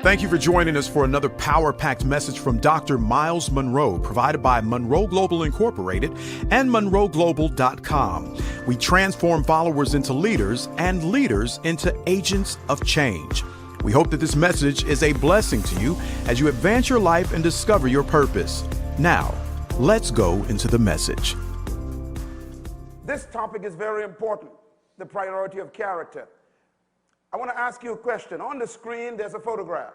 Thank you for joining us for another power-packed message from Dr. Myles Munroe, provided by Munroe Global Incorporated and MunroeGlobal.com. We transform followers into leaders and leaders into agents of change. We hope that this message is a blessing to you as you advance your life and discover your purpose. Now, let's go into the message. This topic is very important, the priority of character. I want to ask you a question. On the screen, there's a photograph.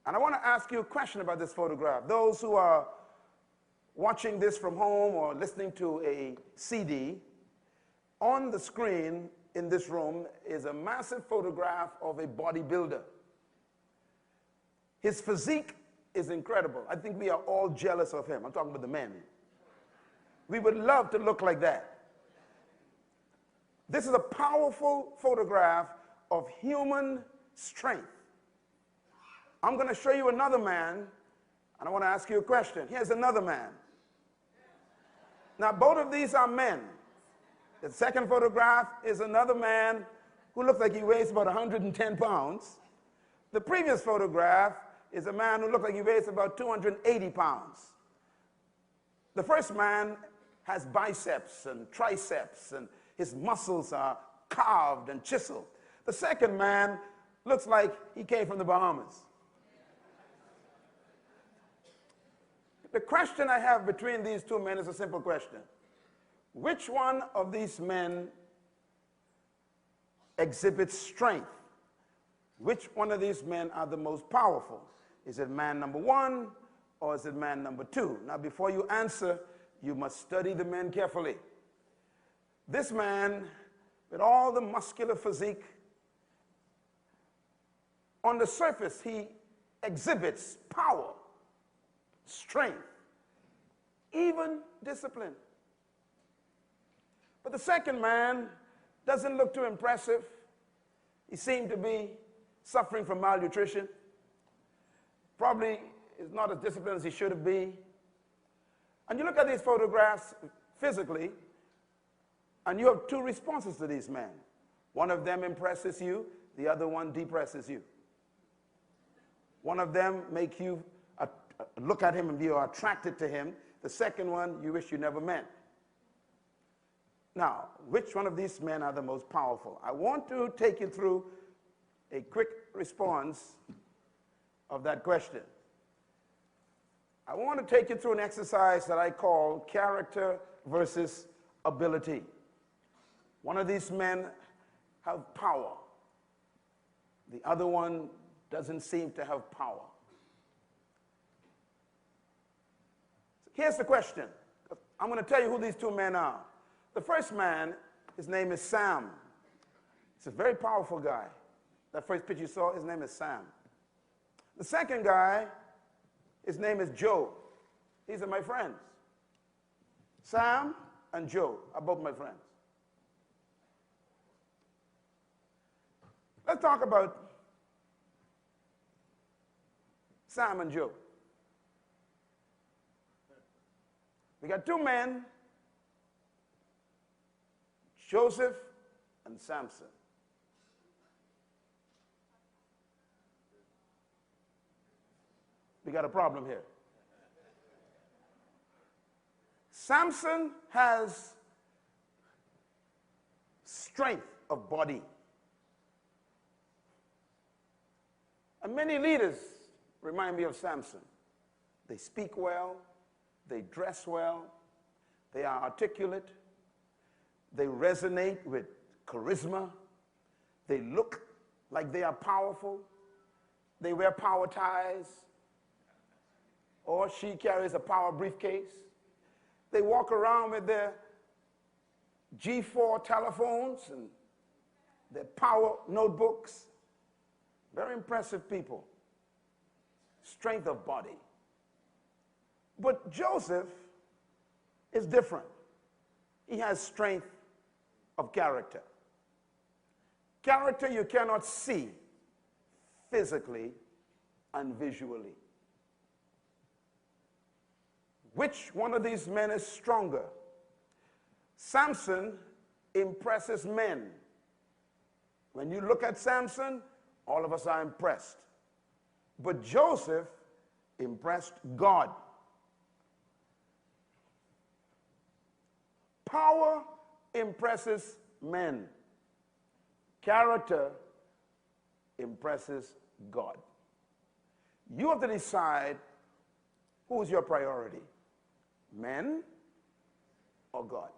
And I want to ask you a question about this photograph. Those who are watching this from home or listening to a CD, on the screen in this room is a massive photograph of a bodybuilder. His physique is incredible. I think we are all jealous of him. I'm talking about the men. We would love to look like that. This is a powerful photograph of human strength. I'm going to show you another man, and I want to ask you a question. Here's another man. Now, both of these are men. The second photograph is another man who looks like he weighs about 110 pounds. The previous photograph is a man who looks like he weighs about 280 pounds. The first man has biceps and triceps, and his muscles are carved and chiseled. The second man looks like he came from the Bahamas. The question I have between these two men is a simple question. Which one of these men exhibits strength? Which one of these men are the most powerful? Is it man number one or is it man number two? Now, before you answer, you must study the men carefully. This man, with all the muscular physique, on the surface, he exhibits power, strength, even discipline. But the second man doesn't look too impressive. He seemed to be suffering from malnutrition. Probably is not as disciplined as he should have been. And you look at these photographs physically, and you have two responses to these men. One of them impresses you, the other one depresses you. One of them makes you look at him and be attracted to him. The second one you wish you never met. Now, which one of these men are the most powerful? I want to take you through a quick response of that question. I want to take you through an exercise that I call character versus ability. One of these men have power. The other one doesn't seem to have power. Here's the question. I'm going to tell you who these two men are. The first man, his name is Sam. He's a very powerful guy. That first picture you saw, his name is Sam. The second guy, his name is Joe. These are my friends. Sam and Joe are both my friends. Let's talk about Sam and Joe. We got two men, Joseph and Samson. We got a problem here. Samson has strength of body. And many leaders remind me of Samson. They speak well, they dress well, they are articulate, they resonate with charisma, they look like they are powerful, they wear power ties, or she carries a power briefcase. They walk around with their G4 telephones and their power notebooks. Very impressive people. Strength of body. But Joseph is different. He has strength of character. Character you cannot see physically and visually. Which one of these men is stronger? Samson impresses men. When you look at Samson, all of us are impressed. But Joseph impressed God. Power impresses men. Character impresses God. You have to decide who's your priority, men or God.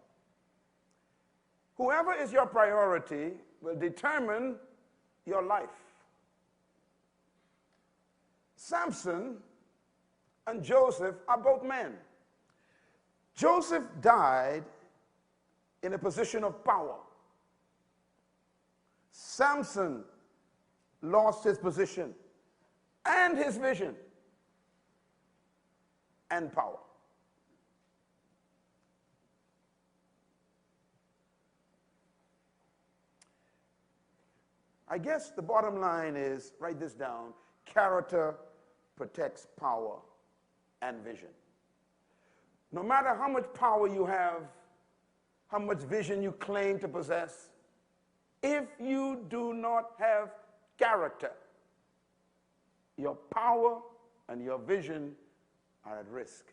Whoever is your priority will determine your life. Samson and Joseph are both men. Joseph died in a position of power. Samson lost his position and his vision and power. I guess the bottom line is, write this down, character protects power and vision. No matter how much power you have, how much vision you claim to possess, if you do not have character, your power and your vision are at risk.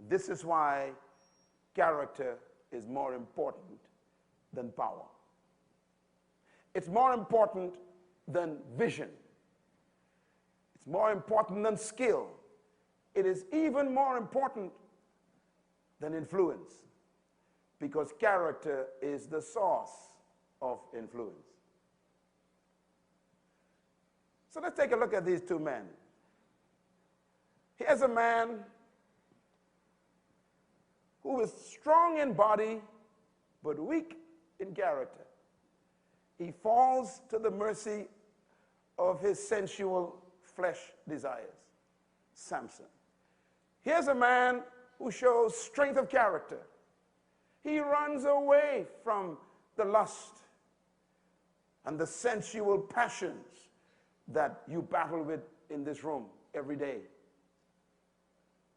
This is why character is more important than power. It's more important than vision. It's more important than skill. It is even more important than influence, because character is the source of influence. So let's take a look at these two men. Here's a man who is strong in body but weak in character. He falls to the mercy of his sensual flesh desires. Samson. Here's a man who shows strength of character. He runs away from the lust and the sensual passions that you battle with in this room every day.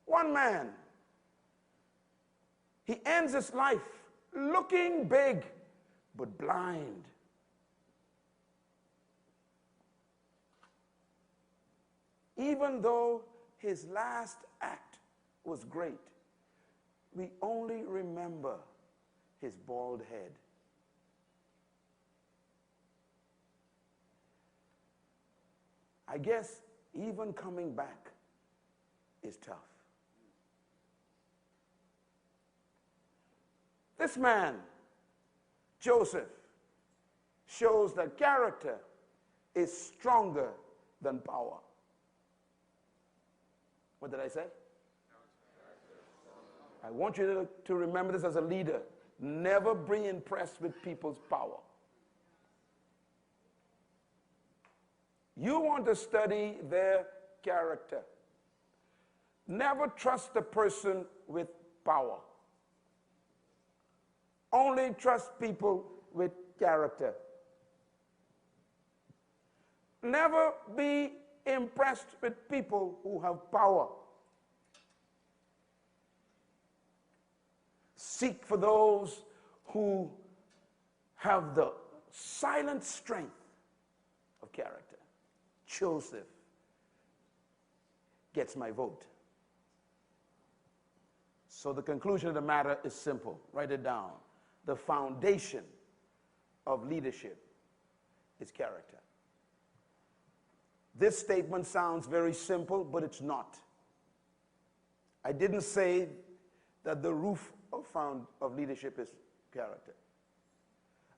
One man, he ends his life looking big but blind. Even though his last act was great, we only remember his bald head. I guess even coming back is tough. This man, Joseph, shows that character is stronger than power. What did I say? I want you to remember this as a leader. Never be impressed with people's power. You want to study their character. Never trust a person with power. Only trust people with character. Never be impressed with people who have power. Seek for those who have the silent strength of character. Joseph gets my vote. So the conclusion of the matter is simple. Write it down. The foundation of leadership is character. This statement sounds very simple, but it's not. I didn't say that the roof of leadership is character.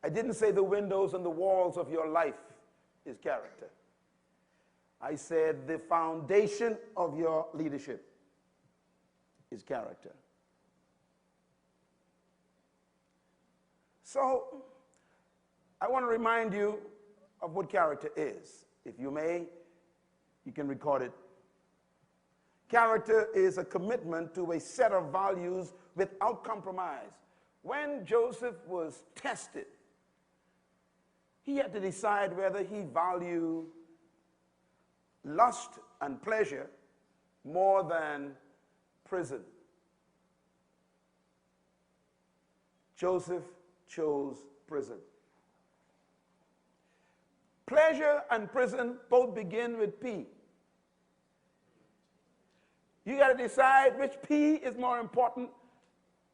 I didn't say the windows and the walls of your life is character. I said the foundation of your leadership is character. So, I want to remind you of what character is. If you may, you can record it. Character is a commitment to a set of values without compromise. When Joseph was tested, he had to decide whether he valued lust and pleasure more than prison. Joseph chose prison. Pleasure and prison both begin with P. You got to decide which P is more important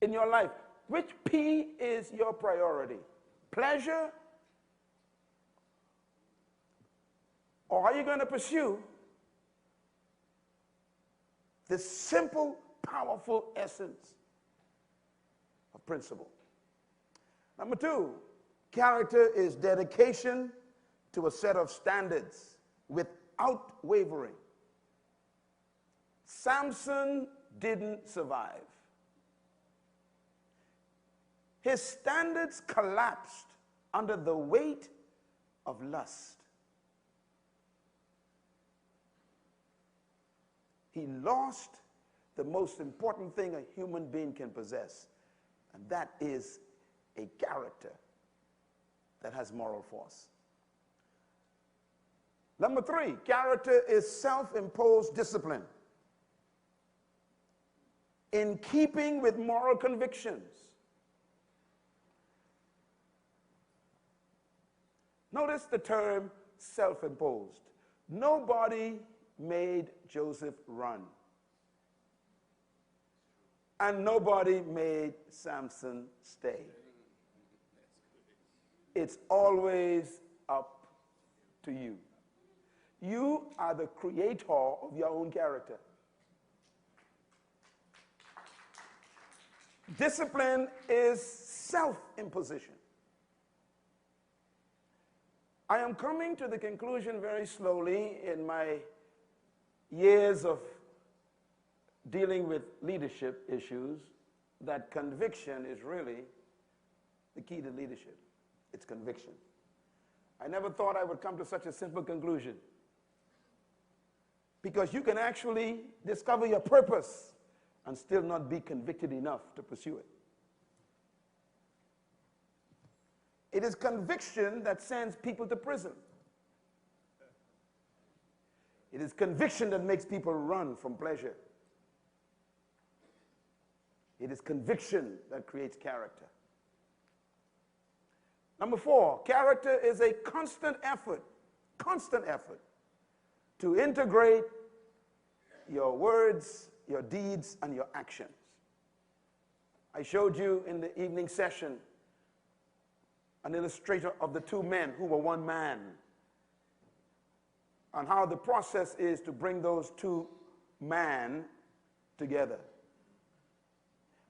in your life. Which P is your priority? Pleasure? Or are you going to pursue this simple, powerful essence of principle? Number two, character is dedication to a set of standards without wavering. Samson didn't survive. His standards collapsed under the weight of lust. He lost the most important thing a human being can possess, and that is a character that has moral force. Number three, character is self-imposed discipline in keeping with moral convictions. Notice the term self-imposed. Nobody made Joseph run. And nobody made Samson stay. It's always up to you. You are the creator of your own character. Discipline is self-imposition. I am coming to the conclusion very slowly in my years of dealing with leadership issues that conviction is really the key to leadership. It's conviction. I never thought I would come to such a simple conclusion, because you can actually discover your purpose and still not be convicted enough to pursue it. It is conviction that sends people to prison. It is conviction that makes people run from pleasure. It is conviction that creates character. Number four, character is a constant effort to integrate your words, your deeds, and your actions. I showed you in the evening session an illustrator of the two men who were one man, and how the process is to bring those two men together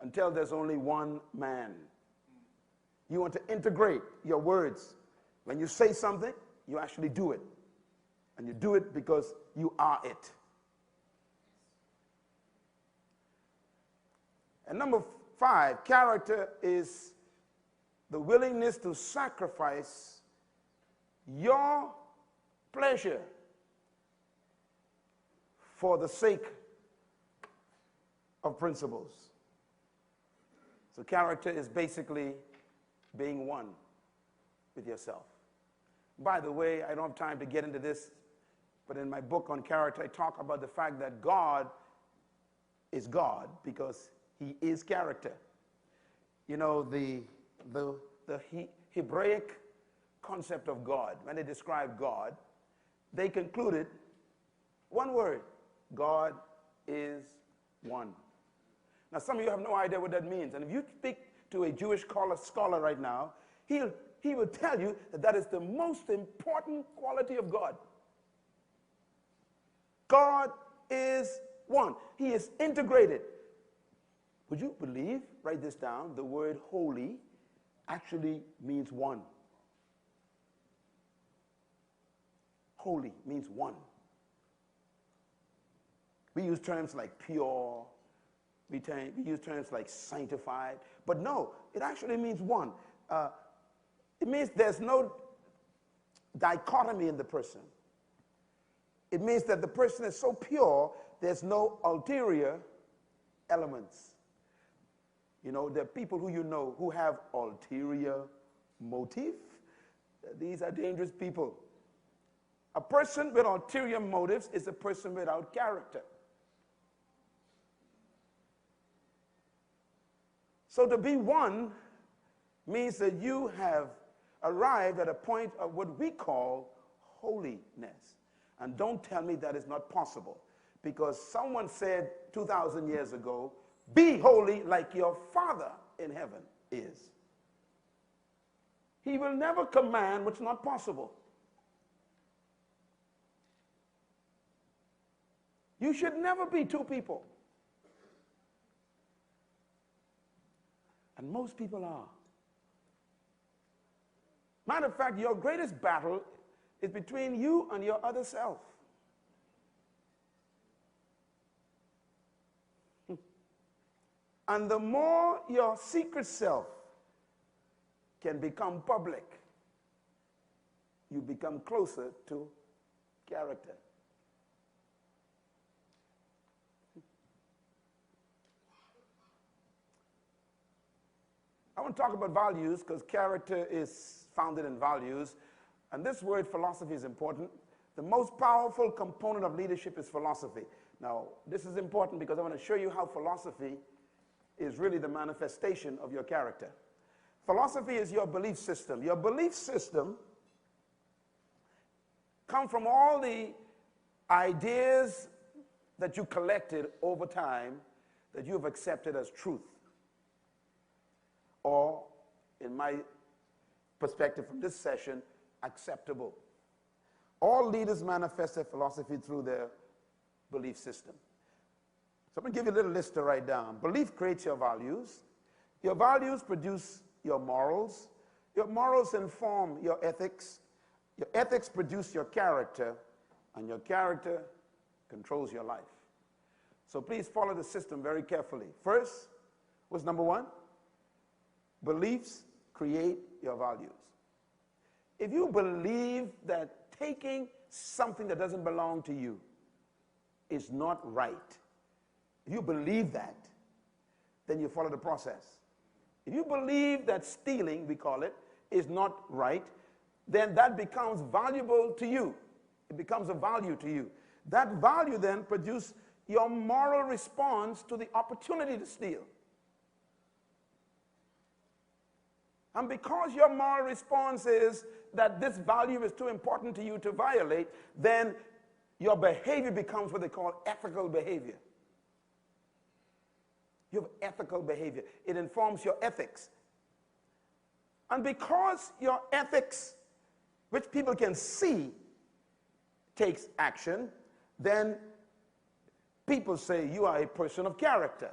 until there's only one man. You want to integrate your words. When you say something, you actually do it. And you do it because you are it. And number five, character is the willingness to sacrifice your pleasure for the sake of principles. So character is basically being one with yourself. By the way, I don't have time to get into this, but in my book on character, I talk about the fact that God is God because he is character. You know, the Hebraic concept of God, when they describe God, they concluded one word: God is one. Now, some of you have no idea what that means, and if you speak to a Jewish scholar right now, he will tell you that that is the most important quality of God. God is one. He is integrated. Would you believe, write this down, the word holy actually means one. Holy means one. We use terms like pure, we use terms like sanctified, but no, it actually means one. It means there's no dichotomy in the person. It means that the person is so pure, there's no ulterior elements. You know, there are people who you know who have ulterior motive. These are dangerous people. A person with ulterior motives is a person without character. So to be one means that you have arrived at a point of what we call holiness. And don't tell me that is not possible, because someone said 2,000 years ago, be holy like your Father in heaven is. He will never command what's not possible. You should never be two people. And most people are. Matter of fact, your greatest battle is between you and your other self. And the more your secret self can become public, you become closer to character. I want to talk about values because character is founded in values. And this word philosophy is important. The most powerful component of leadership is philosophy. Now, this is important because I want to show you how philosophy is really the manifestation of your character. Philosophy is your belief system. Your belief system comes from all the ideas that you collected over time that you have accepted as truth. Or, in my perspective from this session, acceptable. All leaders manifest their philosophy through their belief system. So I'm going to give you a little list to write down. Belief creates your values. Your values produce your morals. Your morals inform your ethics. Your ethics produce your character. And your character controls your life. So please follow the system very carefully. First, what's number one? Beliefs create your values. If you believe that taking something that doesn't belong to you is not right, if you believe that, then you follow the process. If you believe that stealing, we call it, is not right, then that becomes valuable to you. It becomes a value to you. That value then produces your moral response to the opportunity to steal. And because your moral response is that this value is too important to you to violate, then your behavior becomes what they call ethical behavior. You have ethical behavior. It informs your ethics. And because your ethics, which people can see, takes action, then people say you are a person of character.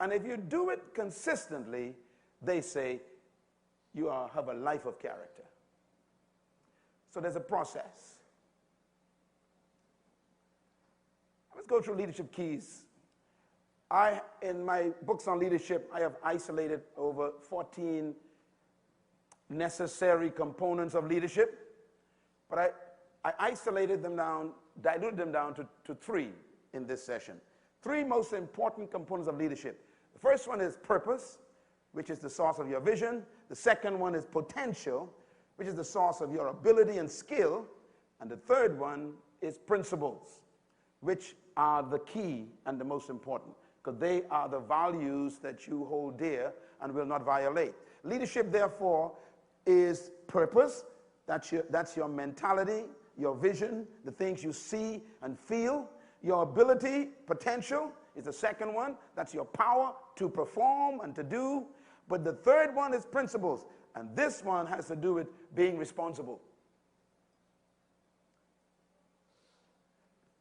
And if you do it consistently, they say you have a life of character. So there's a process. Let's go through leadership keys. In my books on leadership, I have isolated over 14 necessary components of leadership, but I isolated them down, diluted them down to 3 in this session. 3 most important components of leadership. The first one is purpose, which is the source of your vision. The second one is potential, which is the source of your ability and skill. And the third one is principles, which are the key and the most important, because they are the values that you hold dear and will not violate. Leadership, therefore, is purpose. That's your mentality, your vision, the things you see and feel. Your ability, potential, is the second one. That's your power to perform and to do. But the third one is principles. And this one has to do with being responsible.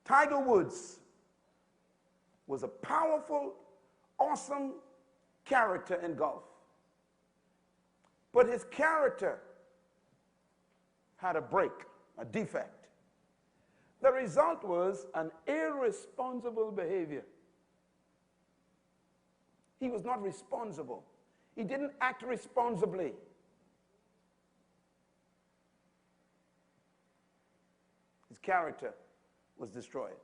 Tiger Woods was a powerful, awesome character in golf. But his character had a break, a defect. The result was an irresponsible behavior. He was not responsible. He didn't act responsibly. His character was destroyed.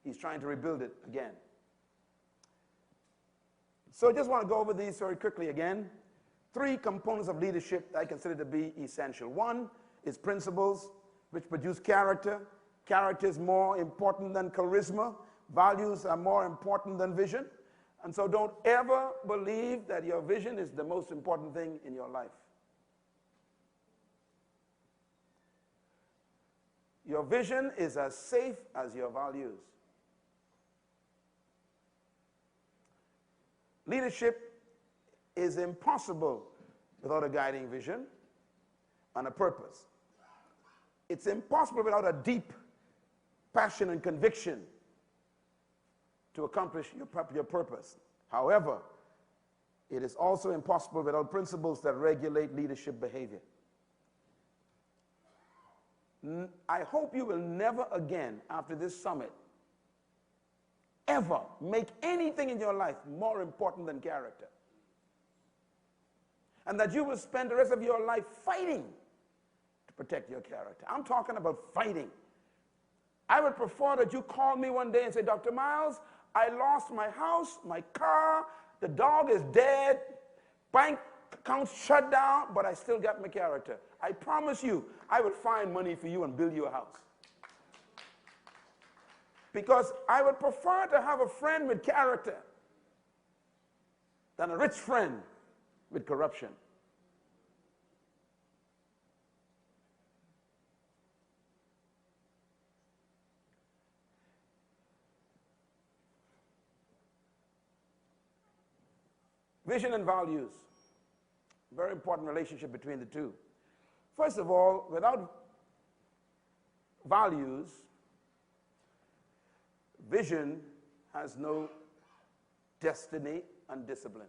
He's trying to rebuild it again. So I just want to go over these very quickly again. 3 components of leadership that I consider to be essential. 1 is principles, which produce character. Character is more important than charisma. Values are more important than vision. And so don't ever believe that your vision is the most important thing in your life. Your vision is as safe as your values. Leadership is impossible without a guiding vision and a purpose. It's impossible without a deep passion and conviction to accomplish your purpose. However, it is also impossible without principles that regulate leadership behavior. I hope you will never again, after this summit, ever make anything in your life more important than character. And that you will spend the rest of your life fighting to protect your character. I'm talking about fighting. I would prefer that you call me one day and say, Dr. Myles, I lost my house, my car, the dog is dead, bank account's shut down, but I still got my character. I promise you, I will find money for you and build you a house. Because I would prefer to have a friend with character than a rich friend with corruption. Vision and values. Very important relationship between the two. First of all, without values, vision has no destiny and discipline.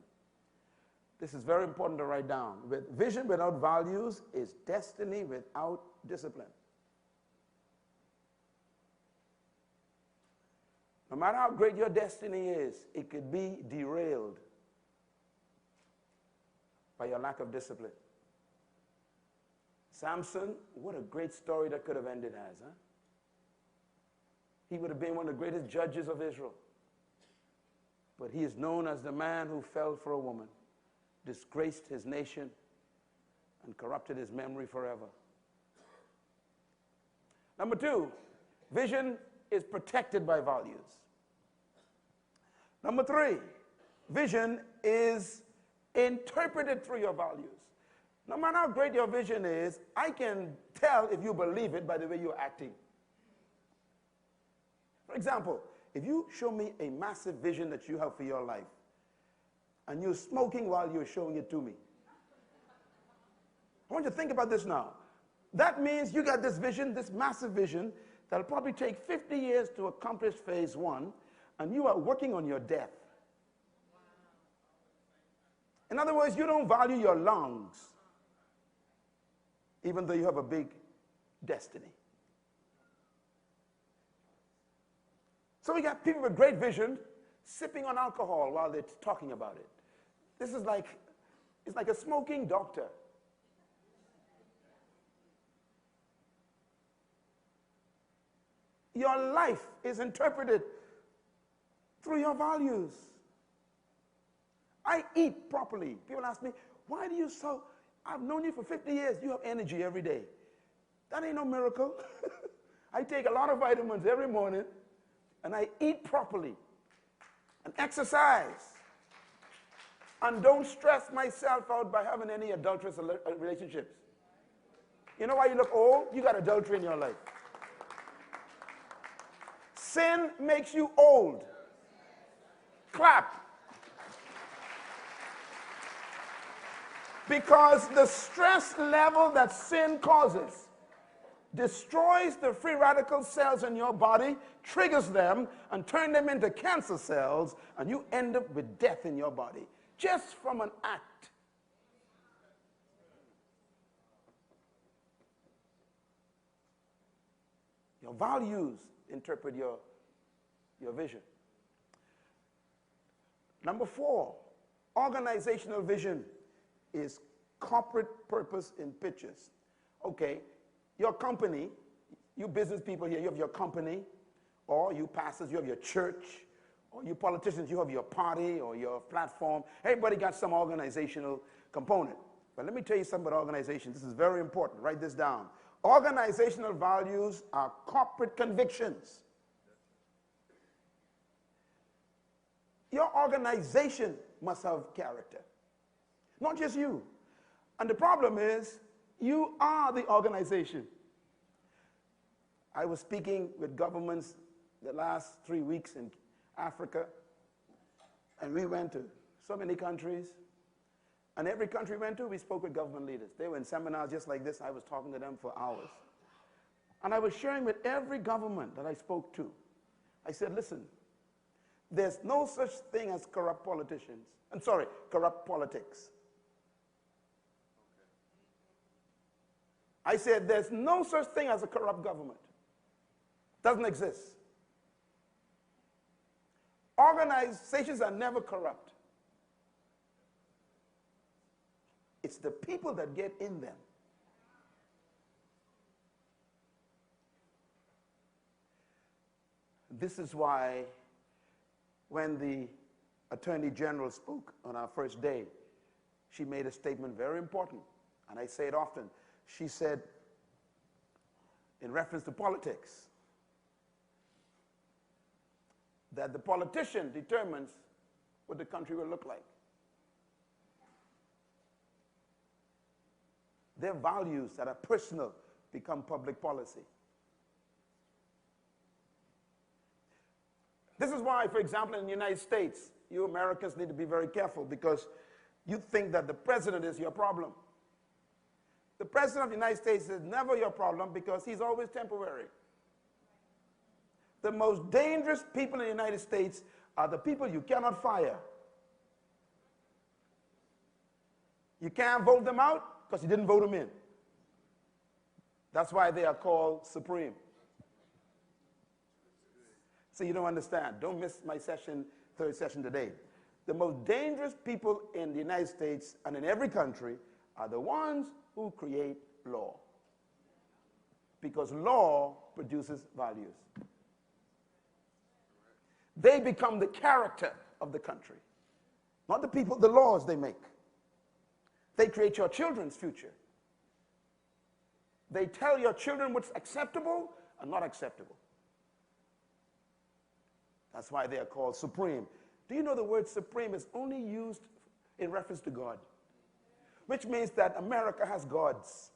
This is very important to write down. With vision without values is destiny without discipline. No matter how great your destiny is, it could be derailed by your lack of discipline. Samson, what a great story that could have ended as, huh? He would have been one of the greatest judges of Israel. But he is known as the man who fell for a woman, disgraced his nation, and corrupted his memory forever. Number two, vision is protected by values. Number three, vision is interpreted through your values. No matter how great your vision is, I can tell if you believe it by the way you're acting. For example, if you show me a massive vision that you have for your life, and you're smoking while you're showing it to me, I want you to think about this now. That means you got this vision, this massive vision, that'll probably take 50 years to accomplish phase one, and you are working on your death. In other words, you don't value your lungs, even though you have a big destiny. So we got people with great vision sipping on alcohol while they're talking about it. This is like, it's like a smoking doctor. Your life is interpreted through your values. I eat properly. People ask me, why do you so, I've known you for 50 years, you have energy every day. That ain't no miracle. I take a lot of vitamins every morning, and I eat properly, and exercise, and don't stress myself out by having any adulterous relationships. You know why you look old? You got adultery in your life. Sin makes you old. Clap. Because the stress level that sin causes destroys the free radical cells in your body, triggers them, and turns them into cancer cells, and you end up with death in your body just from an act. Your values interpret your vision. Number four, organizational vision is corporate purpose in pictures. Okay, your company, you business people here, you have your company, or you pastors, you have your church, or you politicians, you have your party or your platform. Everybody got some organizational component. But let me tell you something about organization. This is very important. Write this down. Organizational values are corporate convictions. Your organization must have character. Not just you. And the problem is, you are the organization. I was speaking with governments the last 3 weeks in Africa, and we went to so many countries. And every country we went to, we spoke with government leaders. They were in seminars just like this. I was talking to them for hours. And I was sharing with every government that I spoke to. I said, listen, there's no such thing as corrupt politicians. I'm sorry, corrupt politics. I said, there's no such thing as a corrupt government. Doesn't exist. Organizations are never corrupt. It's the people that get in them. This is why when the Attorney General spoke on our first day, she made a statement very important, and I say it often. She said, in reference to politics, that the politician determines what the country will look like. Their values that are personal become public policy. This is why, for example, in the United States, you Americans need to be very careful because you think that the president is your problem. The president of the United States is never your problem because he's always temporary. The most dangerous people in the United States are the people you cannot fire. You can't vote them out because you didn't vote them in. That's why they are called supreme. So you don't understand. Don't miss my session, third session today. The most dangerous people in the United States and in every country are the ones who create law. Because law produces values. They become the character of the country. Not the people, the laws they make. They create your children's future. They tell your children what's acceptable and not acceptable. That's why they are called supreme. Do you know the word supreme is only used in reference to God? Which means that America has gods.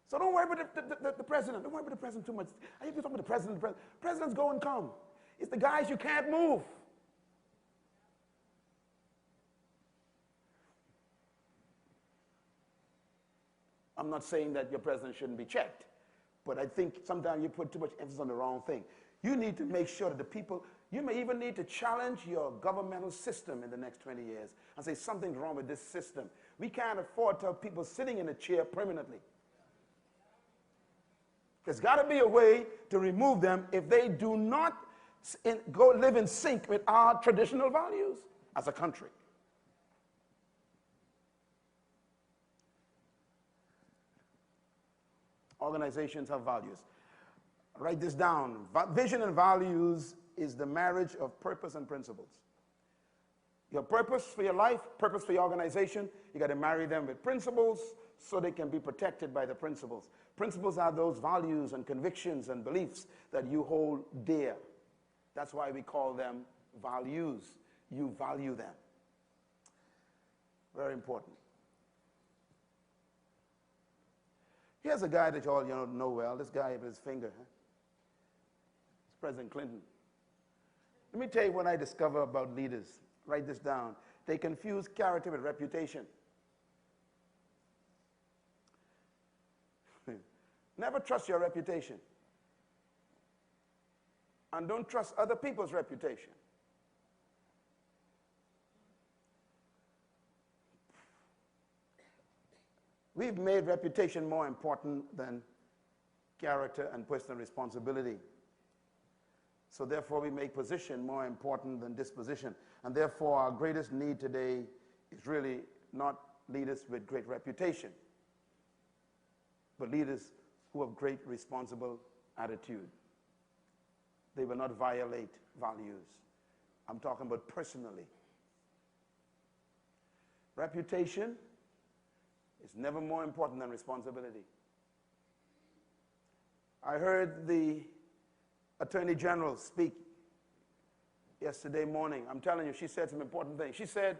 So don't worry about the president. Don't worry about the president too much. I hear people talking about the president. Presidents go and come. It's the guys you can't move. I'm not saying that your president shouldn't be checked, but I think sometimes you put too much emphasis on the wrong thing. You need to make sure that the people, you may even need to challenge your governmental system in the next 20 years and say something's wrong with this system. We can't afford to have people sitting in a chair permanently. There's got to be a way to remove them if they do not go live in sync with our traditional values as a country. Organizations have values. Write this down. Vision and values is the marriage of purpose and principles. Your purpose for your life, purpose for your organization, you got to marry them with principles so they can be protected by the principles. Principles are those values and convictions and beliefs that you hold dear. That's why we call them values. You value them. Very important. Here's a guy that you all know well. This guy with his finger. Huh? It's President Clinton. Let me tell you what I discover about leaders. Write this down. They confuse character with reputation. Never trust your reputation. And don't trust other people's reputation. We've made reputation more important than character and personal responsibility. So therefore, we make position more important than disposition. And therefore, our greatest need today is really not leaders with great reputation, but leaders who have great responsible attitude. They will not violate values. I'm talking about personally. Reputation is never more important than responsibility. I heard the Attorney General speak yesterday morning. I'm telling you, she said some important things. She said,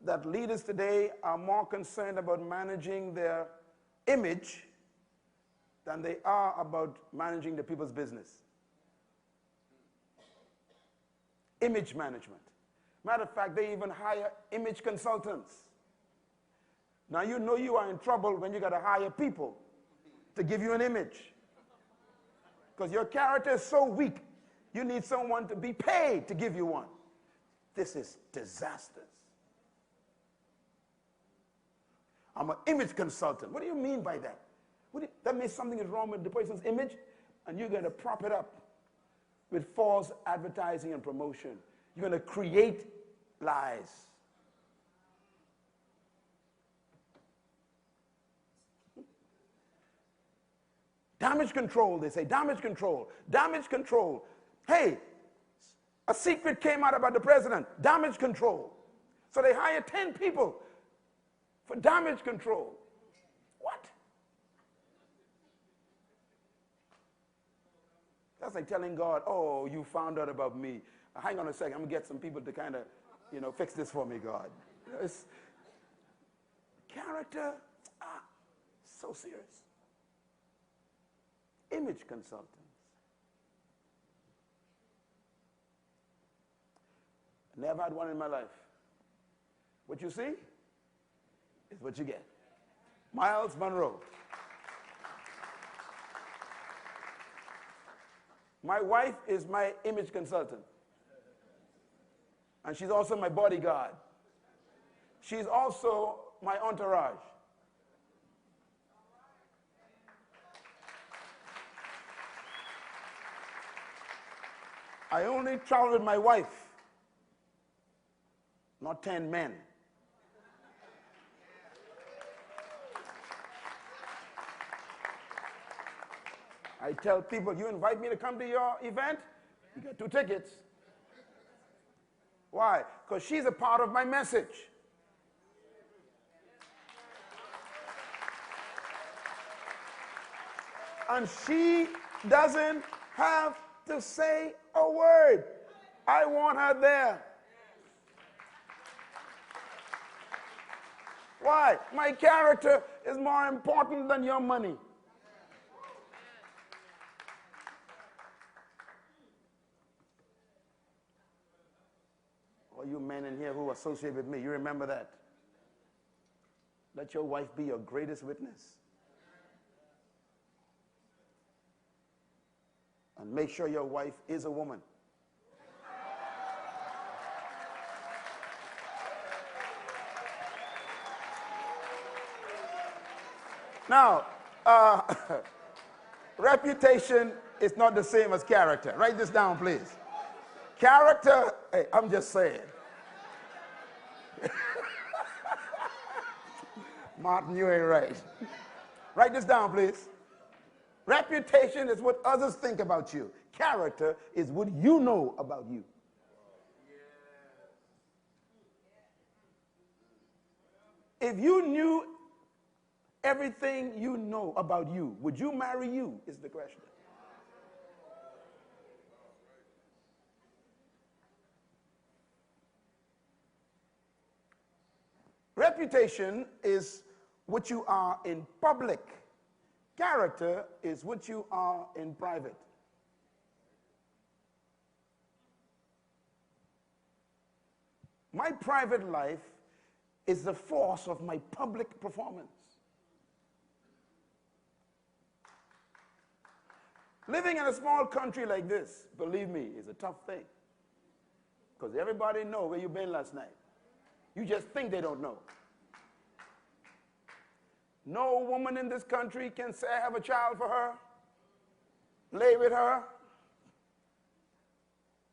that leaders today are more concerned about managing their image than they are about managing the people's business. Image management. Matter of fact, they even hire image consultants. Now you know you are in trouble when you got to hire people to give you an image. Because your character is so weak, you need someone to be paid to give you one. This is disastrous. I'm an image consultant. What do you mean by that? That means something is wrong with the person's image, and you're going to prop it up with false advertising and promotion. You're going to create lies. Damage control, they say. Damage control. Damage control. Hey, a secret came out about the president. Damage control. So they hire 10 people for damage control. What? That's like telling God, oh, you found out about me. Hang on a second, I'm going to get some people to kind of, fix this for me, God. It's character, so serious. Image consultants. Never had one in my life. What you see is what you get. Myles Munroe. My wife is my image consultant. And she's also my bodyguard. She's also my entourage. I only travel with my wife, not 10 men. I tell people, you invite me to come to your event, you get 2 tickets. Why? Because she's a part of my message. And she doesn't have to say a word. I want her there. Why? My character is more important than your money. All you men in here who associate with me, you remember that. Let your wife be your greatest witness. And make sure your wife is a woman. Now, reputation is not the same as character. Write this down, please. Character, hey, I'm just saying. Martin, you ain't right. Write this down, please. Reputation is what others think about you. Character is what you know about you. If you knew everything you know about you, would you marry you, is the question. Reputation is what you are in public. Character is what you are in private. My private life is the force of my public performance. Living in a small country like this, believe me, is a tough thing. Because everybody knows where you've been last night. You just think they don't know. No woman in this country can say I have a child for her, lay with her.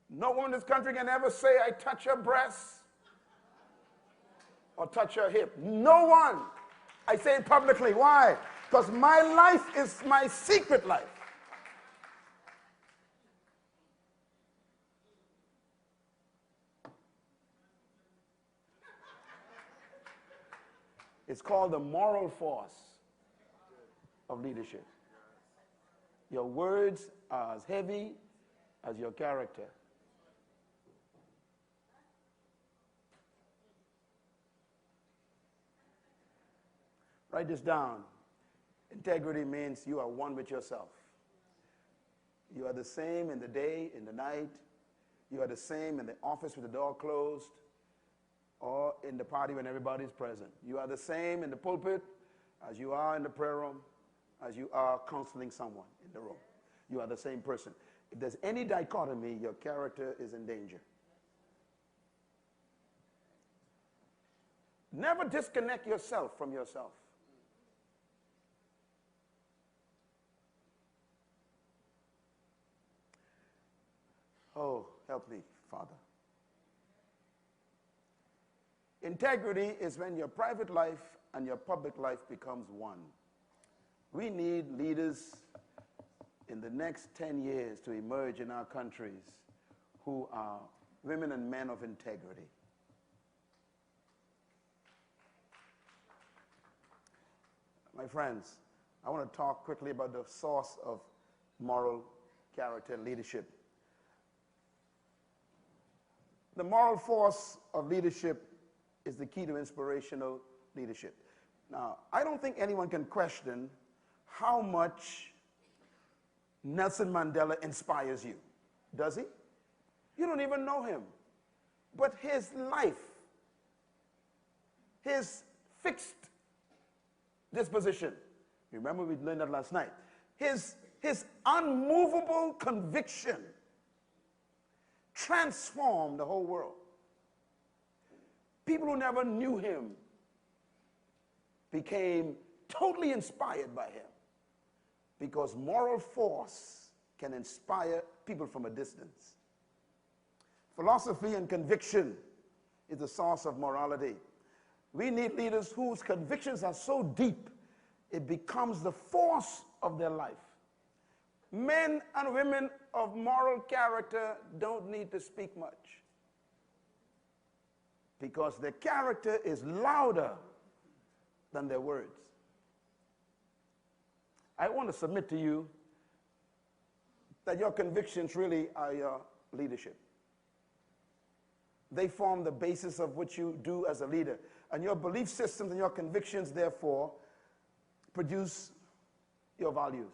No woman in this country can ever say I touch her breasts or touch her hip. No one. I say it publicly. Why? Because my life is my secret life. It's called the moral force of leadership. Your words are as heavy as your character. Write this down. Integrity means you are one with yourself. You are the same in the day, in the night. You are the same in the office with the door closed or in the party when everybody is present. You are the same in the pulpit as you are in the prayer room, as you are counseling someone in the room. You are the same person. If there's any dichotomy, your character is in danger. Never disconnect yourself from yourself. Oh, help me, Father. Integrity is when your private life and your public life becomes one. We need leaders in the next 10 years to emerge in our countries who are women and men of integrity. My friends, I want to talk quickly about the source of moral character and leadership. The moral force of leadership is the key to inspirational leadership. Now, I don't think anyone can question how much Nelson Mandela inspires you. Does he? You don't even know him. But his life, his fixed disposition, remember we learned that last night, his unmovable conviction transformed the whole world. People who never knew him became totally inspired by him, because moral force can inspire people from a distance. Philosophy and conviction is the source of morality. We need leaders whose convictions are so deep, it becomes the force of their life. Men and women of moral character don't need to speak much, because their character is louder than their words. I want to submit to you that your convictions really are your leadership. They form the basis of what you do as a leader. And your belief systems and your convictions, therefore, produce your values.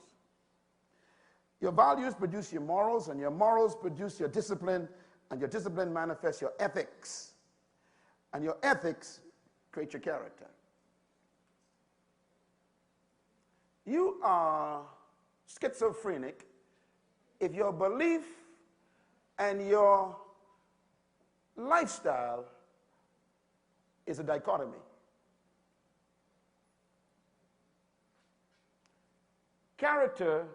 Your values produce your morals, and your morals produce your discipline, and your discipline manifests your ethics. And your ethics create your character. You are schizophrenic if your belief and your lifestyle is a dichotomy. Character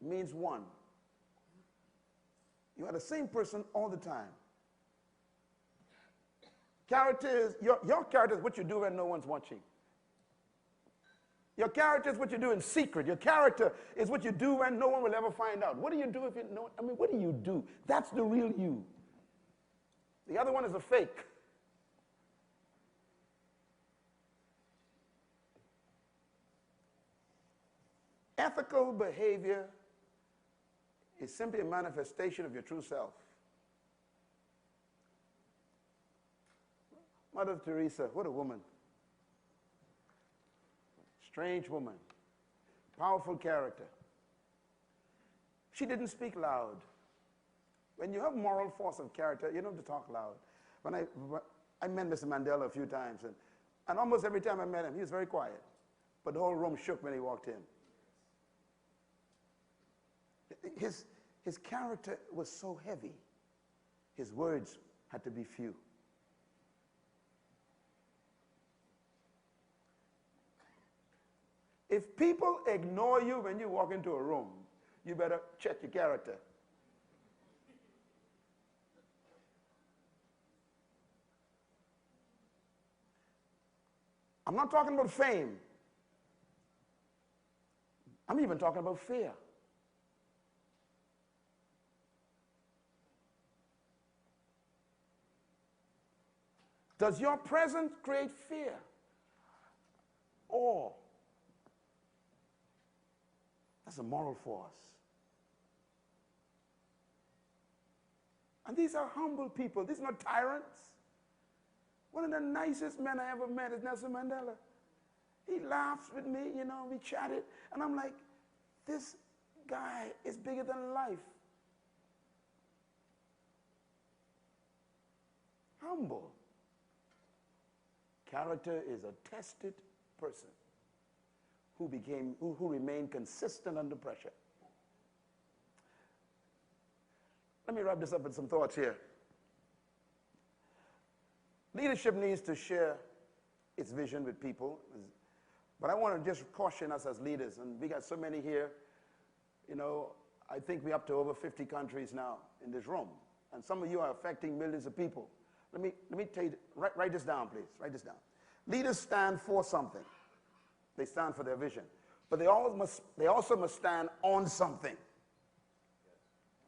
means one. You are the same person all the time. Character is, your character is what you do when no one's watching. Your character is what you do in secret. Your character is what you do when no one will ever find out. What do you do if you know? I mean, what do you do? That's the real you. The other one is a fake. Ethical behavior is simply a manifestation of your true self. Mother Teresa, what a woman. Strange woman, powerful character. She didn't speak loud. When you have moral force of character, you don't have to talk loud. When I met Mr. Mandela a few times, and almost every time I met him, he was very quiet. But the whole room shook when he walked in. His character was so heavy, his words had to be few. If people ignore you when you walk into a room, you better check your character. I'm not talking about fame. I'm even talking about fear. Does your presence create fear? Awe? That's a moral force. And these are humble people. These are not tyrants. One of the nicest men I ever met is Nelson Mandela. He laughs with me, you know, we chatted, and I'm like, this guy is bigger than life. Humble. Character is a tested person who remained consistent under pressure. Let me wrap this up with some thoughts here. Leadership needs to share its vision with people, but I want to just caution us as leaders, and we got so many here, you know, I think we're up to over 50 countries now in this room, and some of you are affecting millions of people. Let me tell you, write this down, please, write this down. Leaders stand for something. They stand for their vision, but they also must stand on something,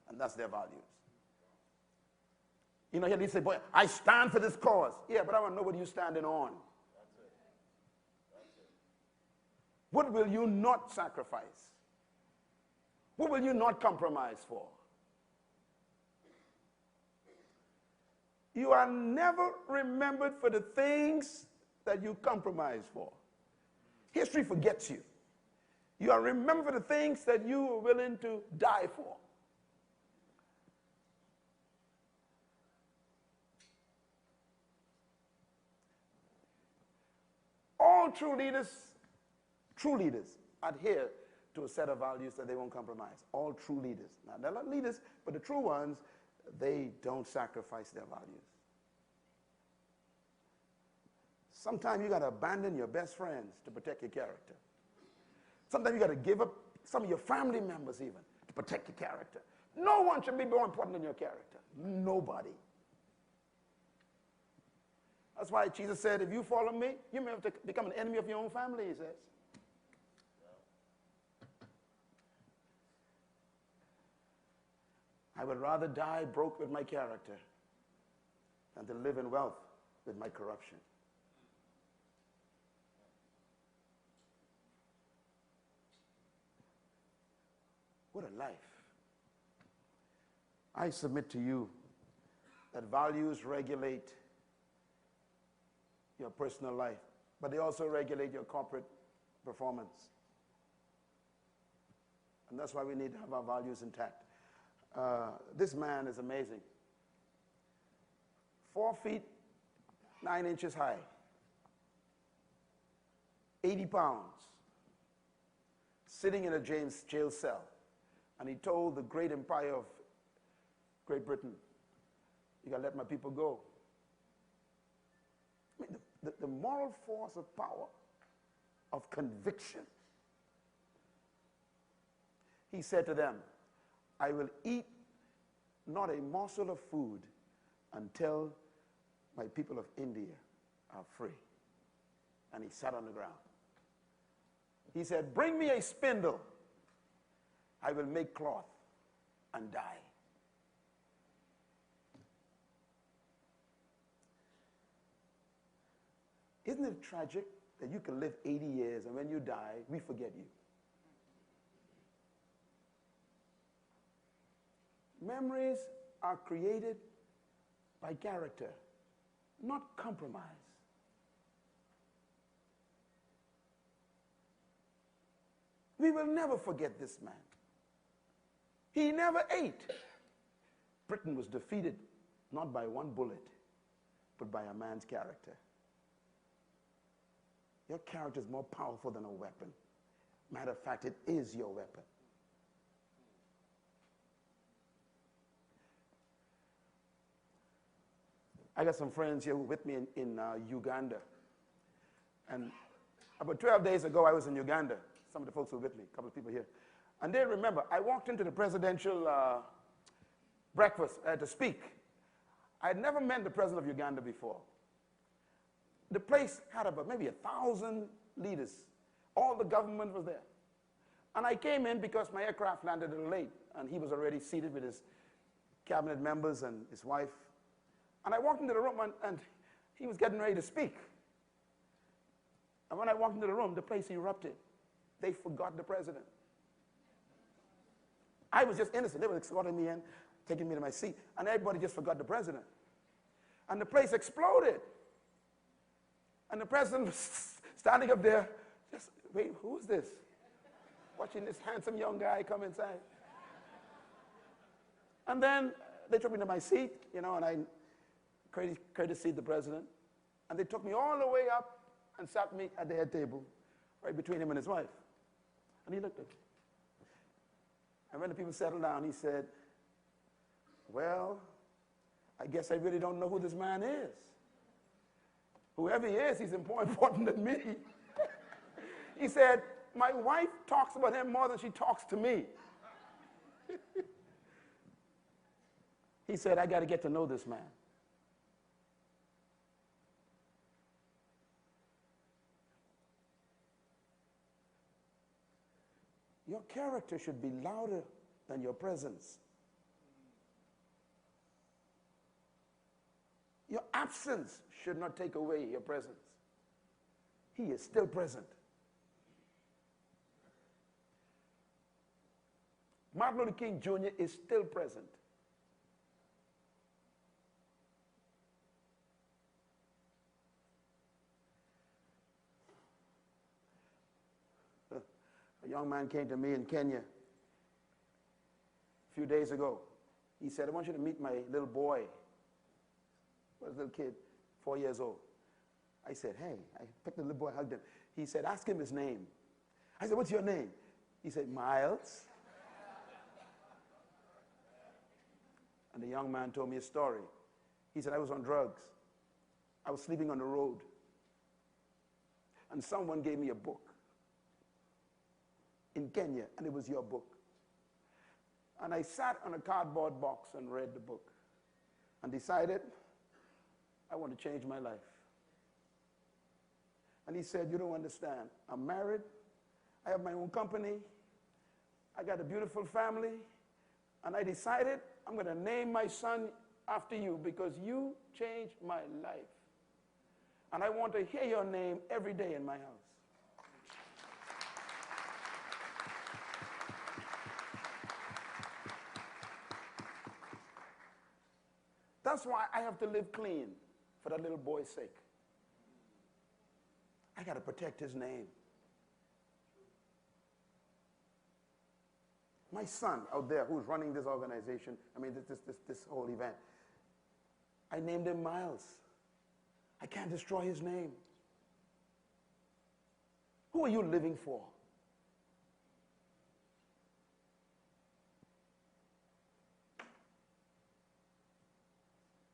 and that's their values. You know, he say, boy, I stand for this cause. Yeah, but I want to know what you're standing on. That's it. That's it. What will you not sacrifice? What will you not compromise for? You are never remembered for the things that you compromise for. History forgets you. You are remembered for the things that you were willing to die for. All true leaders adhere to a set of values that they won't compromise. All true leaders. Now, they're not leaders, but the true ones, they don't sacrifice their values. Sometimes you got to abandon your best friends to protect your character. Sometimes you got to give up some of your family members even to protect your character. No one should be more important than your character. Nobody. That's why Jesus said, if you follow me, you may have to become an enemy of your own family, he says. I would rather die broke with my character than to live in wealth with my corruption. What a life. I submit to you that values regulate your personal life, but they also regulate your corporate performance. And that's why we need to have our values intact. This man is amazing. 4 feet, 9 inches high, 80 pounds, sitting in a jail cell. And he told the great empire of Great Britain, you got to let my people go. I mean, the moral force of power, of conviction. He said to them, I will eat not a morsel of food until my people of India are free. And he sat on the ground. He said, bring me a spindle. I will make cloth and dye. Isn't it tragic that you can live 80 years and when you die, we forget you? Memories are created by character, not compromise. We will never forget this man. He never ate. Britain was defeated not by one bullet, but by a man's character. Your character is more powerful than a weapon. Matter of fact, it is your weapon. I got some friends here with me in Uganda. And about 12 days ago, I was in Uganda. Some of the folks were with me, a couple of people here. And they remember, I walked into the presidential breakfast to speak. I had never met the president of Uganda before. The place had about maybe 1,000 leaders. All the government was there. And I came in because my aircraft landed a little late, and he was already seated with his cabinet members and his wife. And I walked into the room, and he was getting ready to speak. And when I walked into the room, the place erupted. They forgot the president. I was just innocent. They were escorting me in, taking me to my seat, and everybody just forgot the president. And the place exploded. And the president was standing up there, just, wait, who's this? Watching this handsome young guy come inside. And then they took me to my seat, and I courtesied the president. And they took me all the way up and sat me at the head table, right between him and his wife. And he looked at me. And when the people settled down, he said, well, I guess I really don't know who this man is. Whoever he is, he's more important than me. He said, my wife talks about him more than she talks to me. He said, I got to get to know this man. Your character should be louder than your presence. Your absence should not take away your presence. He is still present. Martin Luther King Jr. is still present. A young man came to me in Kenya a few days ago. He said, I want you to meet my little boy. Was a little kid, 4 years old. I said, hey, I picked the little boy, hugged him. He said, ask him his name. I said, what's your name? He said, Myles. And the young man told me a story. He said, I was on drugs. I was sleeping on the road. And someone gave me a book in Kenya, and it was your book. And I sat on a cardboard box and read the book and decided I want to change my life. And he said, you don't understand. I'm married. I have my own company. I got a beautiful family. And I decided I'm going to name my son after you because you changed my life. And I want to hear your name every day in my house. That's why I have to live clean for that little boy's sake. I got to protect his name. My son out there who's running this organization, this whole event, I named him Myles. I can't destroy his name. Who are you living for?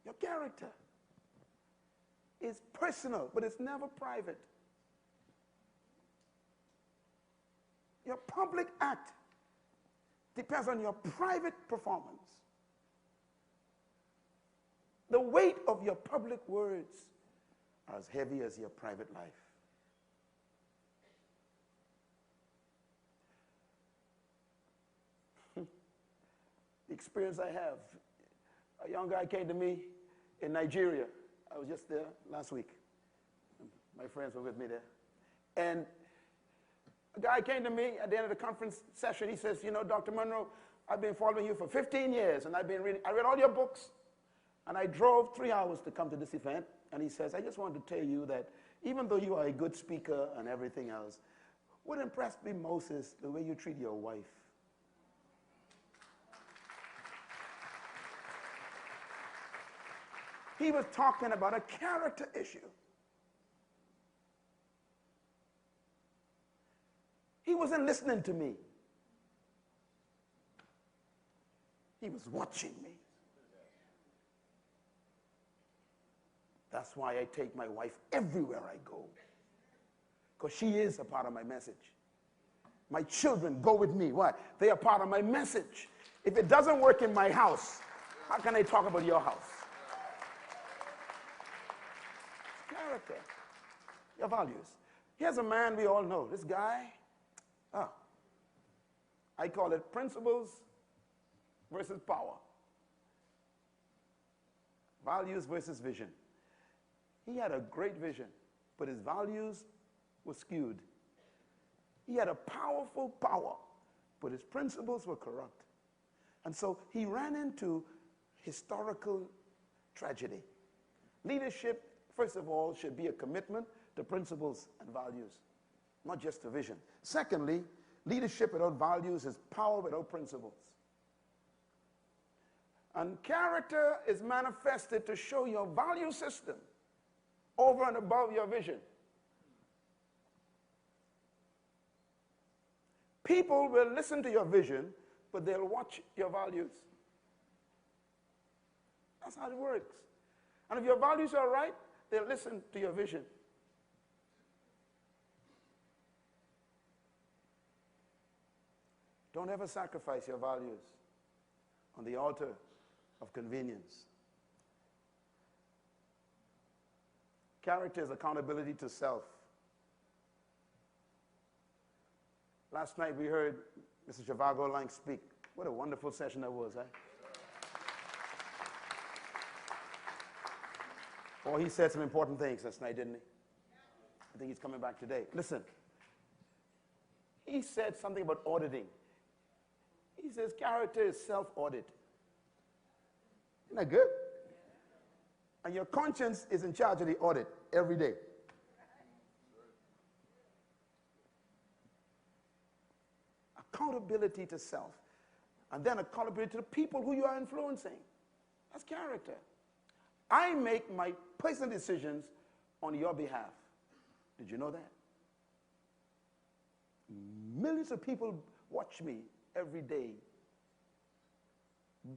Your character is personal, but it's never private. Your public act depends on your private performance. The weight of your public words are as heavy as your private life. The experience I have, a young guy came to me in Nigeria. I was just there last week. My friends were with me there. And a guy came to me at the end of the conference session. He says, you know, Dr. Munroe, I've been following you for 15 years, and I read all your books, and I drove 3 hours to come to this event. And he says, I just wanted to tell you that even though you are a good speaker and everything else, what impressed me most is the way you treat your wife. He was talking about a character issue. He wasn't listening to me. He was watching me. That's why I take my wife everywhere I go, because she is a part of my message. My children go with me. Why? They are part of my message. If it doesn't work in my house, how can I talk about your house? Character, your values. Here's a man we all know. This guy, I call it principles versus power. Values versus vision. He had a great vision, but his values were skewed. He had a powerful power, but his principles were corrupt. And so he ran into historical tragedy. Leadership, first of all, should be a commitment to principles and values, not just to vision. Secondly, leadership without values is power without principles. And character is manifested to show your value system over and above your vision. People will listen to your vision, but they'll watch your values. That's how it works. And if your values are right, they'll listen to your vision. Don't ever sacrifice your values on the altar of convenience. Character is accountability to self. Last night we heard Mr. Zhivago Lang speak. What a wonderful session that was, eh? Oh, he said some important things last night, didn't he? I think he's coming back today. Listen, he said something about auditing. He says character is self-audit. Isn't that good? And your conscience is in charge of the audit every day. Accountability to self. And then accountability to the people who you are influencing. That's character. I make my personal decisions on your behalf. Did you know that? Millions of people watch me every day.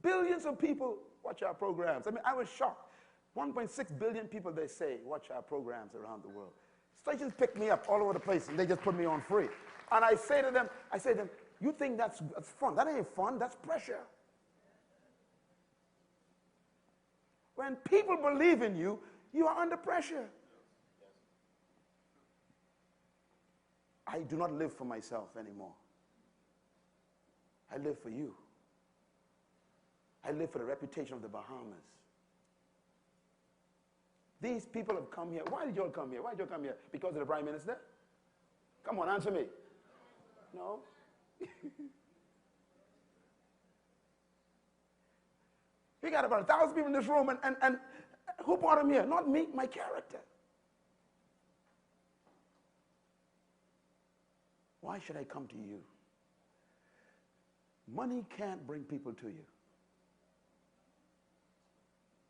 Billions of people watch our programs. I mean, I was shocked. 1.6 billion people, they say, watch our programs around the world. Stations pick me up all over the place, and they just put me on free. And I say to them, you think that's fun? That ain't fun, that's pressure. When people believe in you, you are under pressure. I do not live for myself anymore. I live for you. I live for the reputation of the Bahamas. These people have come here. Why did you all come here? Why did you come here? Because of the Prime Minister? Come on, answer me. No? We got about 1,000 people in this room, and who brought them here? Not me, my character. Why should I come to you? Money can't bring people to you.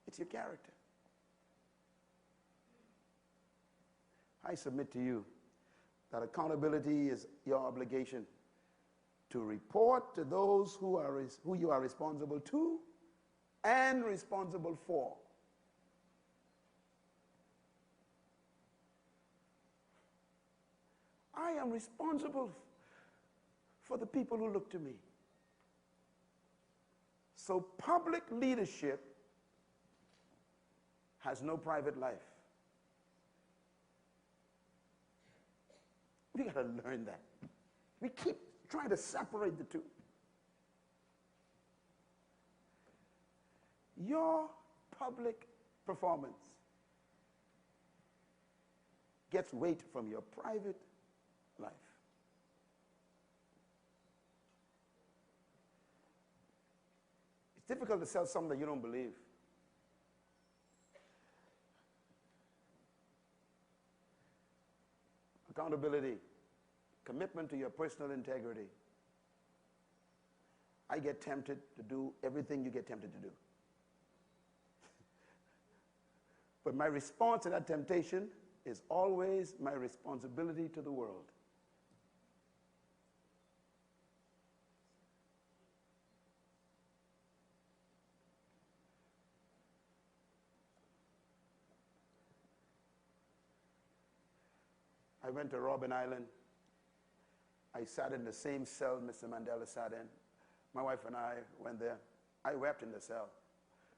It's your character. I submit to you that accountability is your obligation to report to those who you are responsible to and responsible for. I am responsible for the people who look to me. So public leadership has no private life. We got to learn that. We keep trying to separate the two. Your public performance gets weight from your private life. It's difficult to sell something that you don't believe. Accountability, commitment to your personal integrity. I get tempted to do everything you get tempted to do. But my response to that temptation is always my responsibility to the world. I went to Robben Island. I sat in the same cell Mr. Mandela sat in. My wife and I went there. I wept in the cell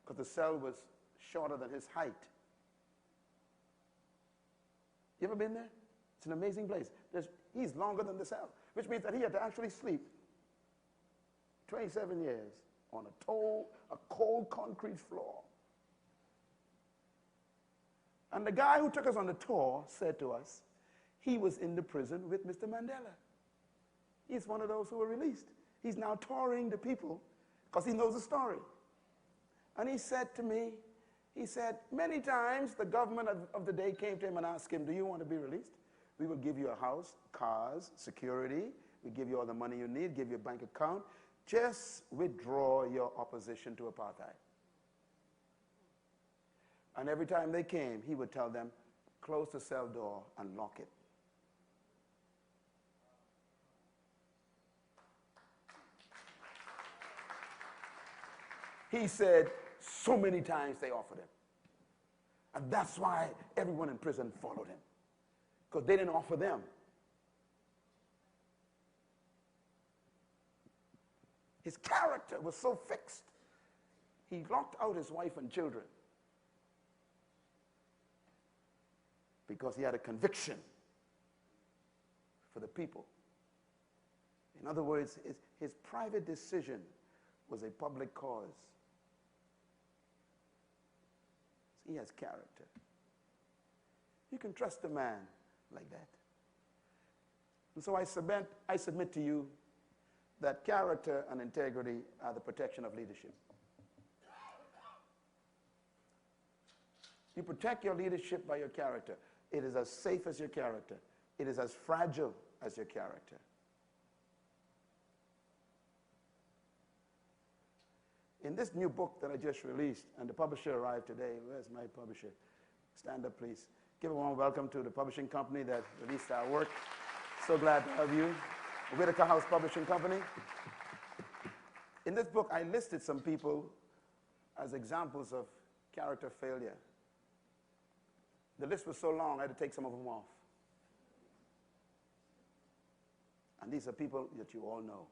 because the cell was shorter than his height. You ever been there? It's an amazing place. He's longer than the cell, which means that he had to actually sleep 27 years on a cold concrete floor. And the guy who took us on the tour said to us, he was in the prison with Mr. Mandela. He's one of those who were released. He's now touring the people because he knows the story. And he said to me, He said, many times the government of the day came to him and asked him, do you want to be released? We will give you a house, cars, security. We give you all the money you need, give you a bank account. Just withdraw your opposition to apartheid. And every time they came, he would tell them, close the cell door and lock it. He said, so many times they offered him. And that's why everyone in prison followed him. Because they didn't offer them. His character was so fixed. He locked out his wife and children because he had a conviction for the people. In other words, his private decision was a public cause. He has character. You can trust a man like that. And so I submit to you that character and integrity are the protection of leadership. You protect your leadership by your character. It is as safe as your character. It is as fragile as your character. In this new book that I just released, and the publisher arrived today. Where's my publisher? Stand up, please. Give a warm welcome to the publishing company that released our work. So glad to have you. Whitaker House Publishing Company. In this book, I listed some people as examples of character failure. The list was so long, I had to take some of them off. And these are people that you all know.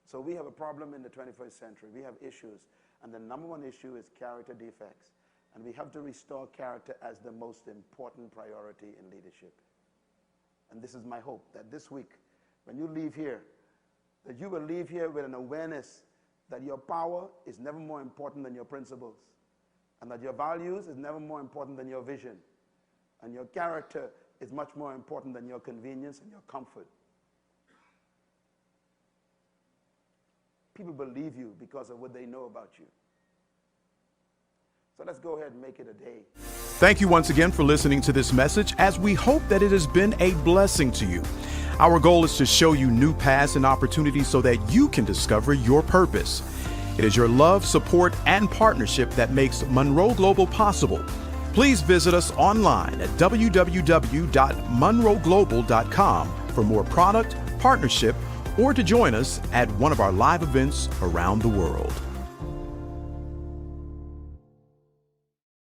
So we have a problem in the 21st century. We have issues. And the number one issue is character defects. And we have to restore character as the most important priority in leadership. And this is my hope, that this week, when you leave here, that you will leave here with an awareness that your power is never more important than your principles, and that your values is never more important than your vision, and your character is much more important than your convenience and your comfort. People believe you because of what they know about you. So let's go ahead and make it a day. Thank you once again for listening to this message, as we hope that it has been a blessing to you. Our goal is to show you new paths and opportunities so that you can discover your purpose. It is your love, support, and partnership that makes Munroe Global possible. Please visit us online at www.munroeglobal.com for more product, partnership, or to join us at one of our live events around the world.